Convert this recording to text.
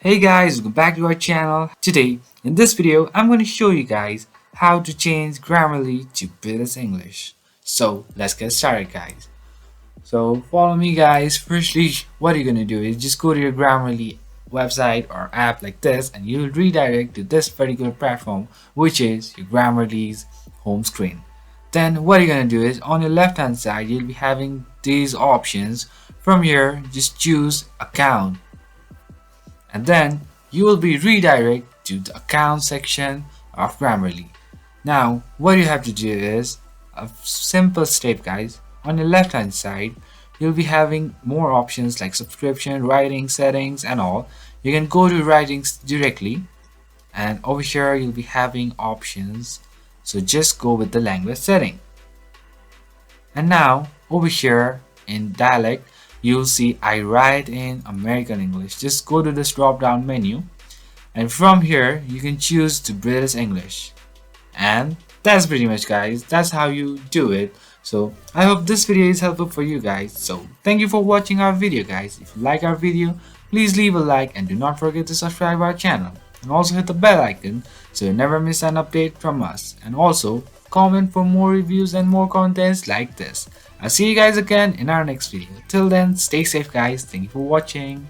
Hey guys, welcome back to our channel. Today, in this video, I'm going to show you guys how to change Grammarly to British English. So, let's get started guys. So, follow me guys. Firstly, what you're going to do is just go to your Grammarly website or app like this and you'll redirect to this particular platform, which is your Grammarly's home screen. Then what you're going to do is on your left hand side, you'll be having these options. From here, just choose account. And then you will be redirected to the account section of Grammarly. Now what you have to do is a simple step guys. On the left hand side you'll be having more options like subscription, writing, settings and all. You can go to writings directly and over here you'll be having options, so just go with the language setting. And now over here in dialect you'll see I write in American English. Just go to this drop down menu and from here you can choose to British English. And that's pretty much guys, that's how you do it. So I hope this video is helpful for you guys. So thank you for watching our video guys. If you like our video, please leave a like and do not forget to subscribe our channel and also hit the bell icon so you never miss an update from us, and also comment for more reviews and more contents like this. I'll see you guys again in our next video. Till then, stay safe guys. Thank you for watching.